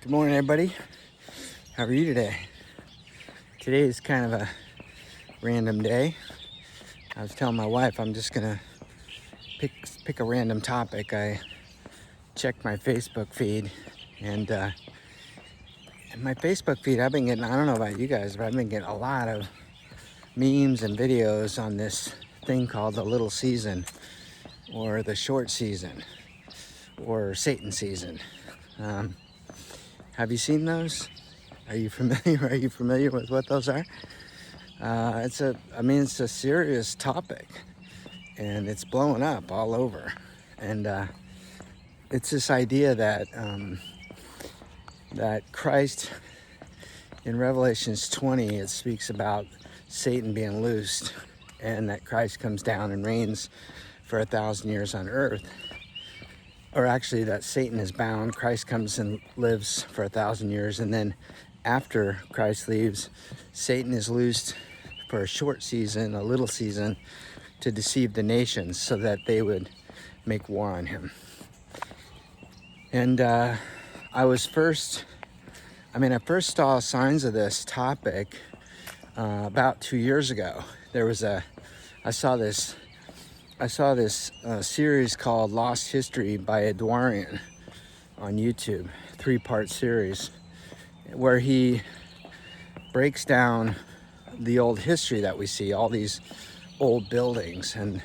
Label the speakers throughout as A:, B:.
A: Good morning, everybody. How are you today? Today is kind of a random day. I was telling my wife I'm just gonna pick a random topic. I checked my Facebook feed, and in my Facebook feed, I've been getting, I don't know about you guys, but I've been getting a lot of memes and videos on this thing called the little season, or the short season, or Satan season. Have you seen those? Are you familiar? Are you familiar with what those are? It's a serious topic, and it's blowing up all over. And it's this idea that that Christ, in Revelations 20, it speaks about Satan being loosed, and that Christ comes down and reigns for 1,000 years on earth. Or actually, that Satan is bound, Christ comes and lives for 1,000 years, and then after Christ leaves, Satan is loosed for a short season, a little season, to deceive the nations so that they would make war on him. And I first saw signs of this topic about 2 years ago. I saw this series called Lost History by Edwarian on YouTube, 3-part series, where he breaks down the old history that we see, all these old buildings, and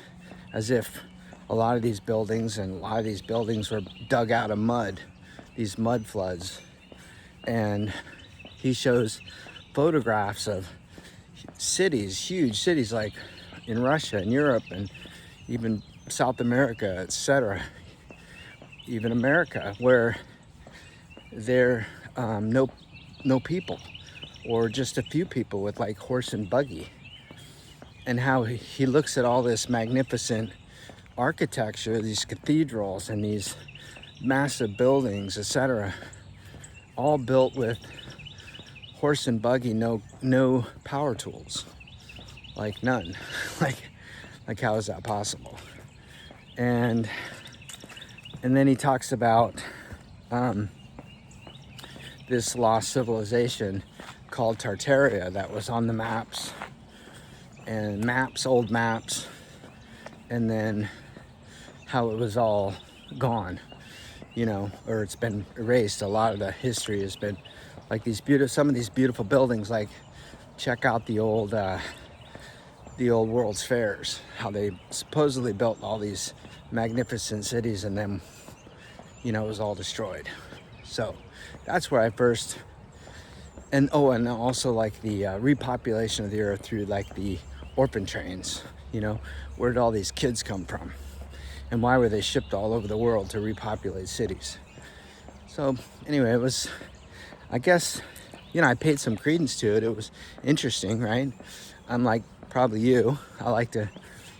A: as if a lot of these buildings were dug out of mud, these mud floods. And he shows photographs of cities, huge cities like in Russia and Europe and even South America, etc., even America, where there no people, or just a few people with like horse and buggy. And how he looks at all this magnificent architecture, these cathedrals and these massive buildings, etc., all built with horse and buggy, no power tools, like none. like how is that possible? And then he talks about this lost civilization called Tartaria that was on the maps, old maps, and then how it was all gone, or it's been erased. A lot of the history has been like some of these beautiful buildings, like check out the old World's Fairs, how they supposedly built all these magnificent cities, and then it was all destroyed. So that's where I first, and also like the repopulation of the earth through like the orphan trains. Where did all these kids come from, and why were they shipped all over the world to repopulate cities? So anyway, it was, I guess, I paid some credence to it. It was interesting, right? I'm like probably you. I like to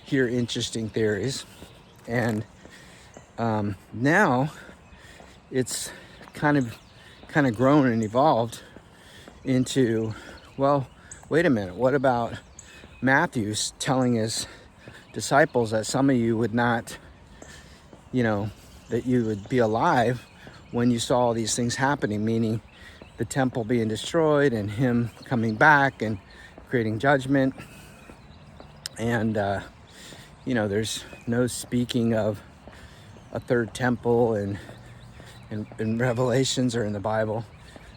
A: hear interesting theories, and now it's kind of grown and evolved into, well, wait a minute, what about Matthew telling his disciples that some of you would not, that you would be alive when you saw all these things happening, meaning the temple being destroyed and him coming back and creating judgment. And there's no speaking of a third temple in Revelations or in the Bible.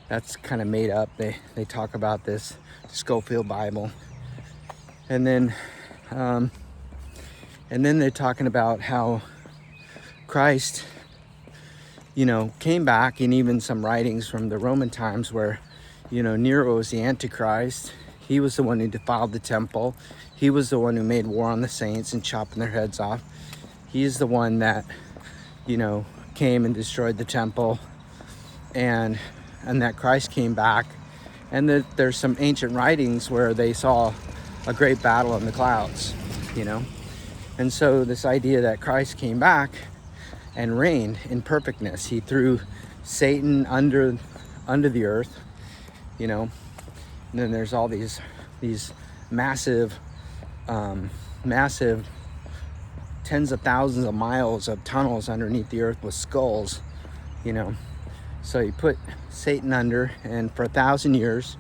A: That's kind of made up. They talk about this Scofield Bible, and then they're talking about how Christ, came back, and even some writings from the Roman times where, Nero was the Antichrist. He was the one who defiled the temple. He was the one who made war on the saints and chopping their heads off. He is the one that, came and destroyed the temple, and that Christ came back. And that there's some ancient writings where they saw a great battle in the clouds, And so this idea that Christ came back and reigned in perfectness. He threw Satan under the earth, And then there's all these massive tens of thousands of miles of tunnels underneath the earth with skulls, So he put Satan under, and for 1,000 years,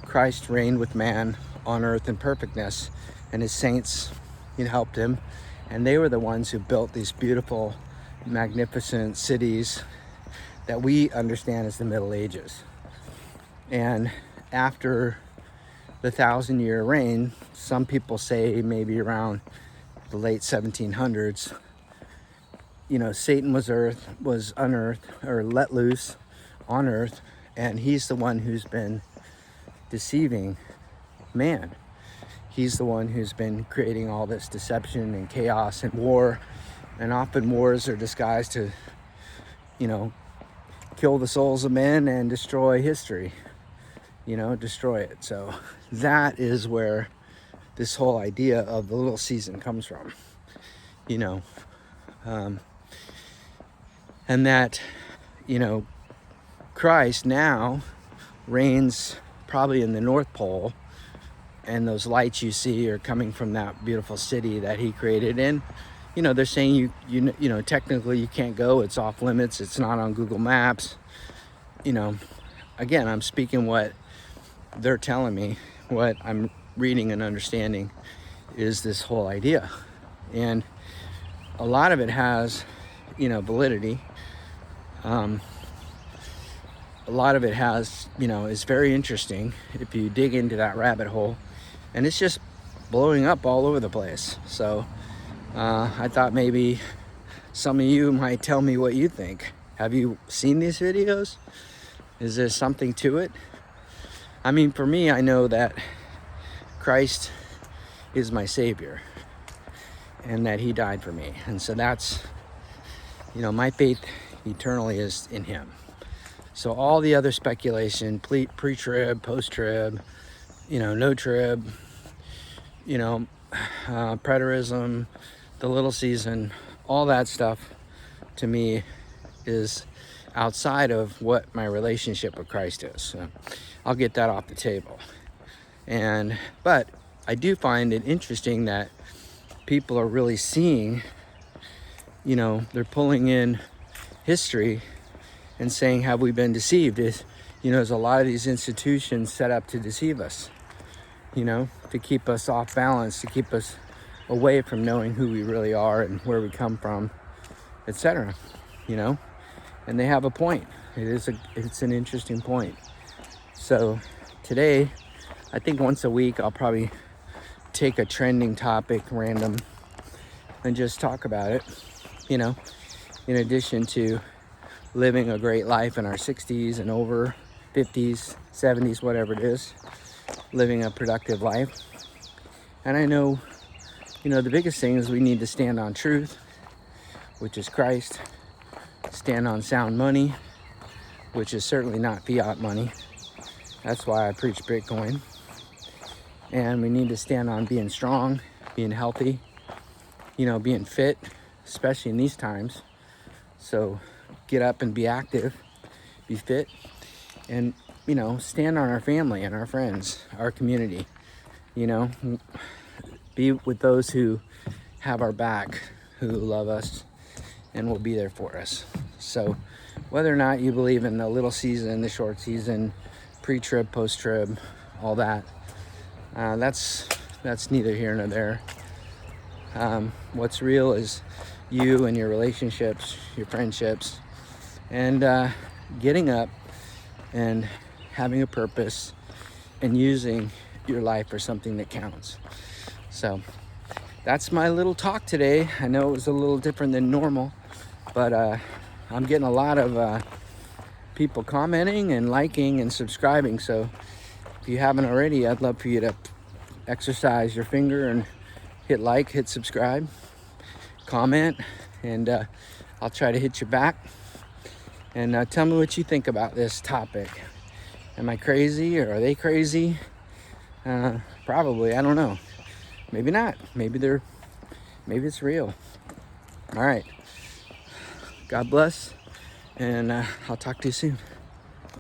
A: Christ reigned with man on earth in perfectness, and his saints, helped him, and they were the ones who built these beautiful, magnificent cities that we understand as the Middle Ages. And after the 1,000-year reign, some people say maybe around the late 1700s, Satan was unearthed or let loose on earth, and he's the one who's been deceiving man. He's the one who's been creating all this deception and chaos and war, and often wars are disguised to, kill the souls of men and destroy history, destroy it. So that is where this whole idea of the little season comes from, and that, Christ now reigns probably in the North Pole, and those lights you see are coming from that beautiful city that he created. And they're saying you technically you can't go, it's off limits, it's not on Google Maps. Again, I'm speaking what they're telling me, what I'm reading and understanding is this whole idea. And a lot of it has validity. A lot of it has, is very interesting if you dig into that rabbit hole, and it's just blowing up all over the place. So I thought maybe some of you might tell me what you think. Have you seen these videos? Is there something to it? I mean, for me, I know that Christ is my Savior and that he died for me. And so that's, my faith eternally is in him. So all the other speculation, pre-trib, post-trib, no trib, preterism, the little season, all that stuff to me is outside of what my relationship with Christ is. So I'll get that off the table. But I do find it interesting that people are really seeing, they're pulling in history and saying, have we been deceived? There's a lot of these institutions set up to deceive us, to keep us off balance, to keep us away from knowing who we really are and where we come from, etc. And they have a point. It's an interesting point. So today, I think once a week, I'll probably take a trending topic, random, and just talk about it, in addition to living a great life in our 60s and over, 50s, 70s, whatever it is, living a productive life. And I know, the biggest thing is we need to stand on truth, which is Christ, stand on sound money, which is certainly not fiat money. That's why I preach Bitcoin. And we need to stand on being strong, being healthy, being fit, especially in these times. So get up and be active, be fit, and, stand on our family and our friends, our community, be with those who have our back, who love us and will be there for us. So whether or not you believe in the little season, the short season, pre-trib, post-trib, all that, that's neither here nor there. What's real is you and your relationships, your friendships, and getting up and having a purpose and using your life for something that counts. So that's my little talk today. I know it was a little different than normal, but I'm getting a lot of people commenting and liking and subscribing. So if you haven't already, I'd love for you to exercise your finger and hit like, hit subscribe, comment, and I'll try to hit you back. And tell me what you think about this topic. Am I crazy, or are they crazy? Probably, I don't know. Maybe not. Maybe it's real. All right. God bless, and I'll talk to you soon.